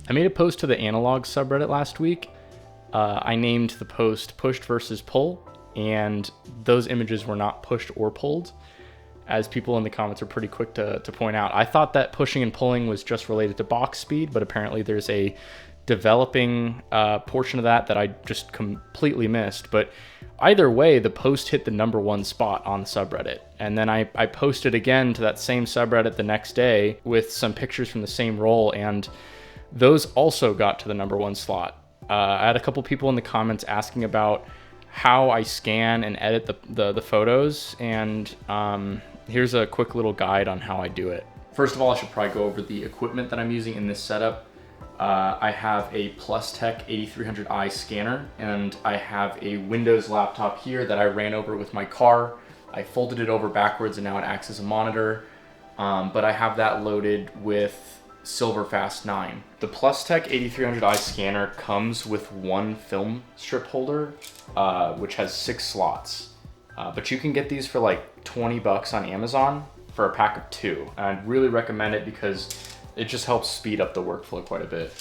I made a post to the analog subreddit last week. I named the post pushed versus pull, and those images were not pushed or pulled, as people in the comments are pretty quick to point out. I thought that pushing and pulling was just related to box speed, but apparently there's a developing portion of that I just completely missed. But either way, the post hit the #1 spot on the subreddit. And then I posted again to that same subreddit the next day with some pictures from the same roll, and those also got to the #1 slot. I had a couple people in the comments asking about how I scan and edit the photos, and here's a quick little guide on how I do it. First of all, I should probably go over the equipment that I'm using in this setup. I have a Plustek 8300i scanner, and I have a Windows laptop here that I ran over with my car. I folded it over backwards and now it acts as a monitor, but I have that loaded with SilverFast 9. The Plustek 8300i scanner comes with one film strip holder, which has 6 slots. But you can get these for like 20 bucks on Amazon for a pack of 2. And I'd really recommend it because it just helps speed up the workflow quite a bit.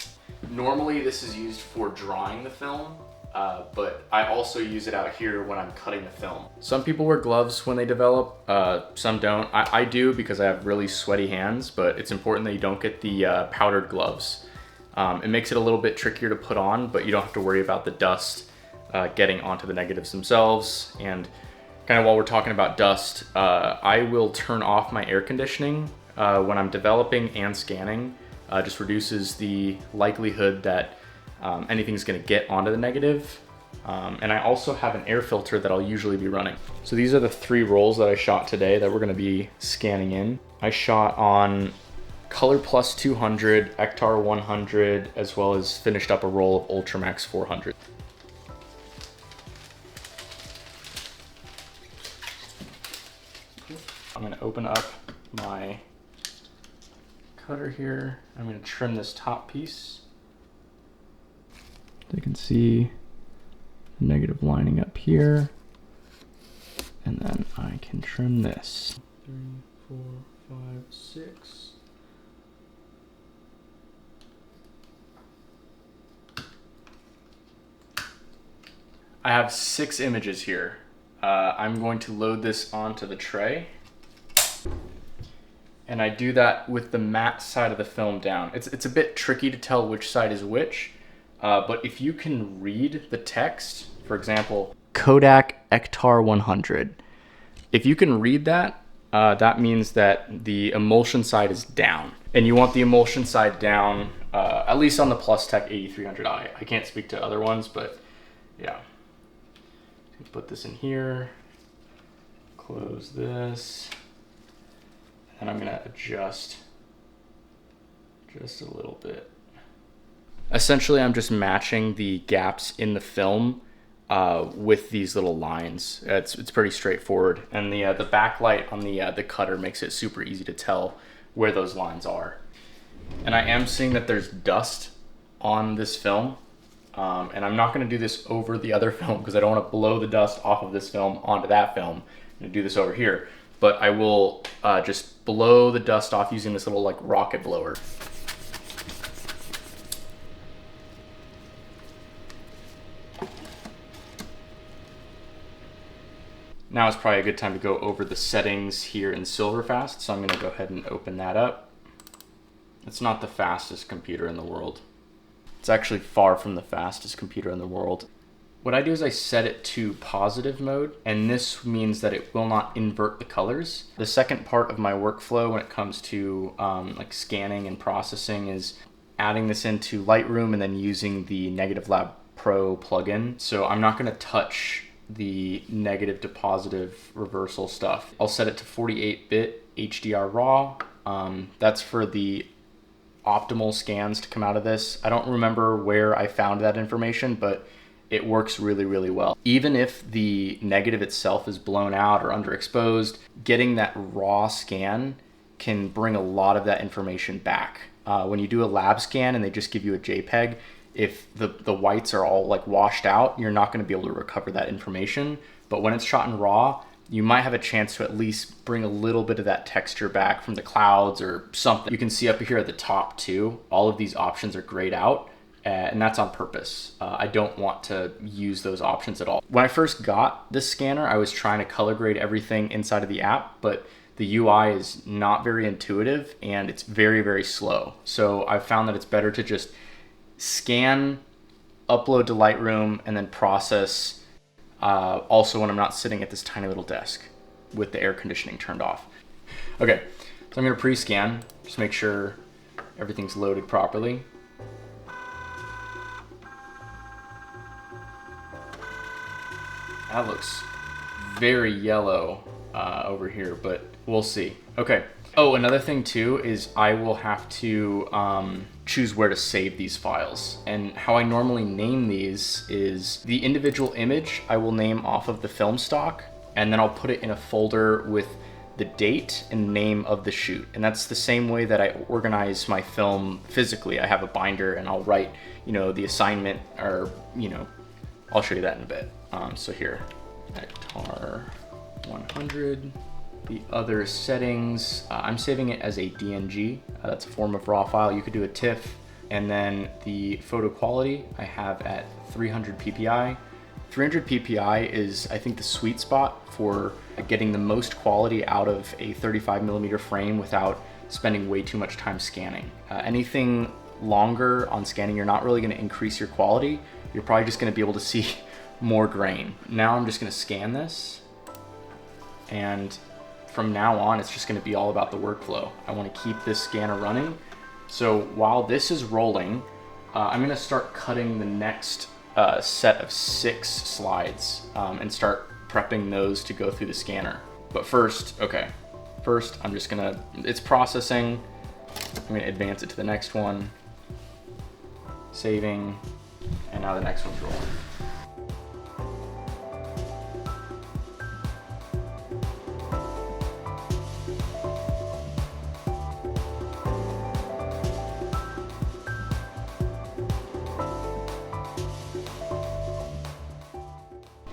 Normally this is used for drawing the film, but I also use it out here when I'm cutting the film. Some people wear gloves when they develop, some don't. I do because I have really sweaty hands, but it's important that you don't get the powdered gloves. It makes it a little bit trickier to put on, but you don't have to worry about the dust getting onto the negatives themselves. And kind of while we're talking about dust, I will turn off my air conditioning when I'm developing and scanning. Just reduces the likelihood that anything's gonna get onto the negative. And I also have an air filter that I'll usually be running. So these are the 3 rolls that I shot today that we're gonna be scanning in. I shot on Color Plus 200, Ektar 100, as well as finished up a roll of Ultramax 400. I'm gonna open up my cutter here. I'm gonna trim this top piece. You can see the negative lining up here. And then I can trim this. 3, 4, 5, 6. I have 6 images here. I'm going to load this onto the tray. And I do that with the matte side of the film down. It's a bit tricky to tell which side is which, but if you can read the text, for example, Kodak Ektar 100, if you can read that, that means that the emulsion side is down. And you want the emulsion side down, at least on the Plustek 8300i. I can't speak to other ones, but yeah. Put this in here, close this. And I'm gonna adjust just a little bit. Essentially, I'm just matching the gaps in the film with these little lines. It's pretty straightforward. And the backlight on the cutter makes it super easy to tell where those lines are. And I am seeing that there's dust on this film. And I'm not gonna do this over the other film because I don't wanna blow the dust off of this film onto that film. I'm gonna do this over here. But I will just blow the dust off using this little like rocket blower. Now is probably a good time to go over the settings here in SilverFast, so I'm gonna go ahead and open that up. It's not the fastest computer in the world. It's actually far from the fastest computer in the world. What I do is I set it to positive mode, and this means that it will not invert the colors. The second part of my workflow when it comes to like scanning and processing is adding this into Lightroom and then using the Negative Lab Pro plugin. So I'm not gonna touch the negative to positive reversal stuff. I'll set it to 48-bit HDR RAW. That's for the optimal scans to come out of this. I don't remember where I found that information, but it works really, really well. Even if the negative itself is blown out or underexposed, getting that raw scan can bring a lot of that information back. When you do a lab scan and they just give you a JPEG, if the whites are all like washed out, you're not gonna be able to recover that information. But when it's shot in RAW, you might have a chance to at least bring a little bit of that texture back from the clouds or something. You can see up here at the top too, all of these options are grayed out, and that's on purpose. I don't want to use those options at all. When I first got this scanner, I was trying to color grade everything inside of the app, but the UI is not very intuitive and it's very, very slow. So I found that it's better to just scan, upload to Lightroom, and then process also when I'm not sitting at this tiny little desk with the air conditioning turned off. Okay, so I'm gonna pre-scan, just make sure everything's loaded properly. That looks very yellow over here, but we'll see. Okay. Oh, another thing too is I will have to choose where to save these files. And how I normally name these is the individual image I will name off of the film stock, and then I'll put it in a folder with the date and name of the shoot. And that's the same way that I organize my film physically. I have a binder and I'll write, you know, the assignment, or, you know, I'll show you that in a bit. So here, Ektar 100. The other settings, I'm saving it as a DNG. That's a form of raw file. You could do a TIFF. And then the photo quality I have at 300 PPI. 300 PPI is, I think, the sweet spot for getting the most quality out of a 35mm frame without spending way too much time scanning. Anything longer on scanning, you're not really gonna increase your quality. You're probably just gonna be able to see more grain. Now I'm just gonna scan this, and from now on, it's just gonna be all about the workflow. I wanna keep this scanner running. So while this is rolling, I'm gonna start cutting the next set of 6 slides and start prepping those to go through the scanner. But first, I'm just gonna, it's processing. I'm gonna advance it to the next one, saving, and now the next one's rolling.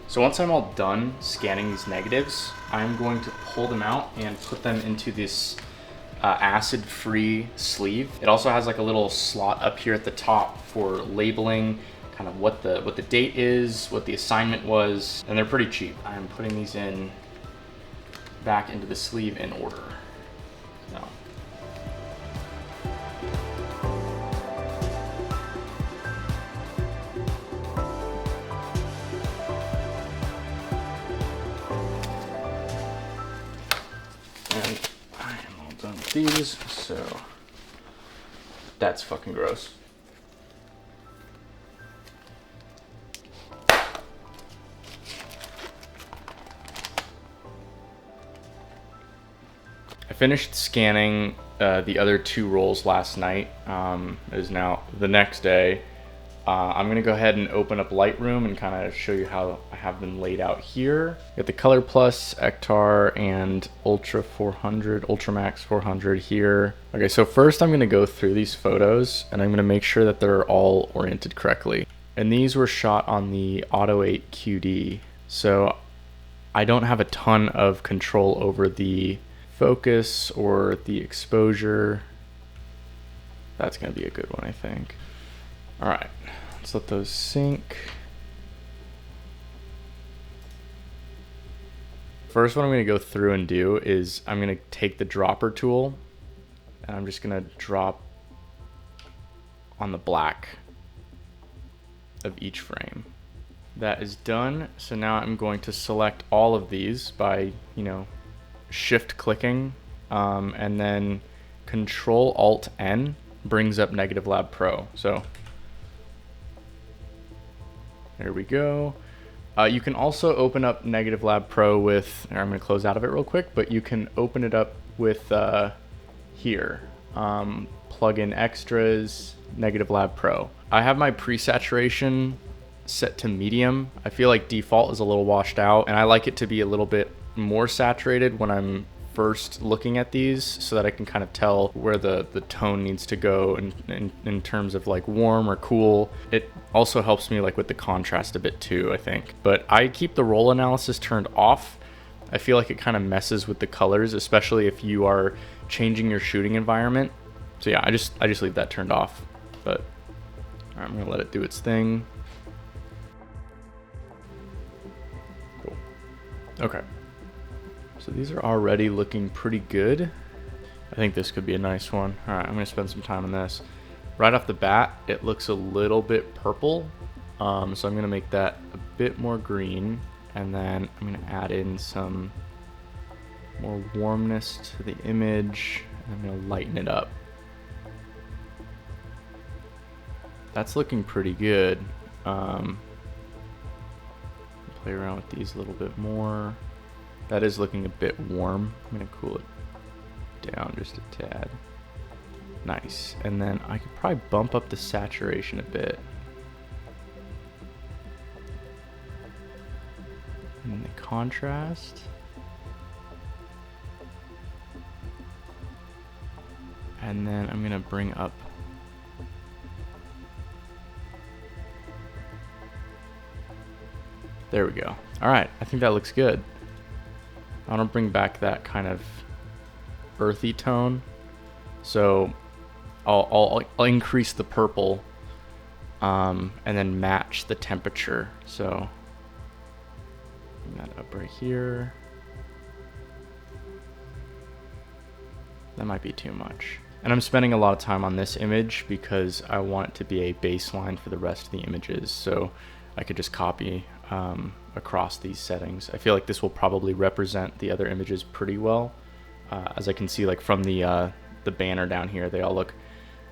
So once I'm all done scanning these negatives, I'm going to pull them out and put them into this acid-free sleeve. It also has like a little slot up here at the top for labeling kind of what the date is, what the assignment was, and they're pretty cheap. I'm putting these in back into the sleeve in order. So. And I am all done with these, so that's fucking gross. I finished scanning the other 2 rolls last night. It is now the next day. I'm gonna go ahead and open up Lightroom and kind of show you how I have them laid out here. Got the Color Plus, Ektar, and Ultra 400, Ultramax 400 here. Okay, so first I'm gonna go through these photos and I'm gonna make sure that they're all oriented correctly. And these were shot on the Auto 8 QD. So I don't have a ton of control over the focus or the exposure. That's gonna be a good one, I think. All right, let's let those sync. First, what I'm gonna go through and do is I'm gonna take the dropper tool and I'm just gonna drop on the black of each frame. That is done. So now I'm going to select all of these by, you know, shift clicking, and then Control Alt N brings up Negative Lab Pro. So there we go. You can also open up Negative Lab Pro with, I'm gonna close out of it real quick, but you can open it up with here, plugin extras, Negative Lab Pro. I have my pre-saturation set to medium. I feel like default is a little washed out, and I like it to be a little bit more saturated when I'm first looking at these, so that I can kind of tell where the tone needs to go in terms of like warm or cool. It also helps me like with the contrast a bit too, I think. But I keep the roll analysis turned off I feel like it kind of messes with the colors, especially if you are changing your shooting environment. So yeah, I just leave that turned off. But all right, I'm gonna let it do its thing. Cool. Okay. So these are already looking pretty good. I think this could be a nice one. All right, I'm gonna spend some time on this. Right off the bat, it looks a little bit purple. So I'm gonna make that a bit more green, and then I'm gonna add in some more warmness to the image, and I'm gonna lighten it up. That's looking pretty good. Play around with these a little bit more. That is looking a bit warm. I'm gonna cool it down just a tad. Nice. And then I could probably bump up the saturation a bit. And then the contrast. And then I'm gonna bring up there we go. All right, I think that looks good. I want to bring back that kind of earthy tone. So I'll increase the purple and then match the temperature. So bring that up right here. That might be too much. And I'm spending a lot of time on this image because I want it to be a baseline for the rest of the images. So I could just copy across these settings. I feel like this will probably represent the other images pretty well. As I can see, like from the banner down here, they all look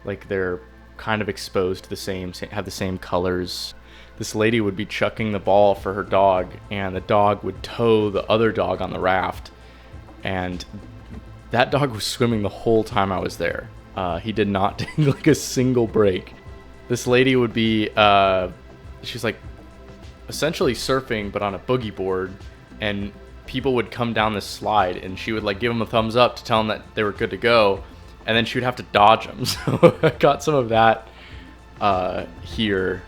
like they're kind of exposed to the same, have the same colors. This lady would be chucking the ball for her dog, and the dog would tow the other dog on the raft, and that dog was swimming the whole time I was there. He did not take like a single break. This lady would be, she's like essentially surfing, but on a boogie board, and people would come down this slide, and she would like give them a thumbs up to tell them that they were good to go, and then she would have to dodge them. So I got some of that here.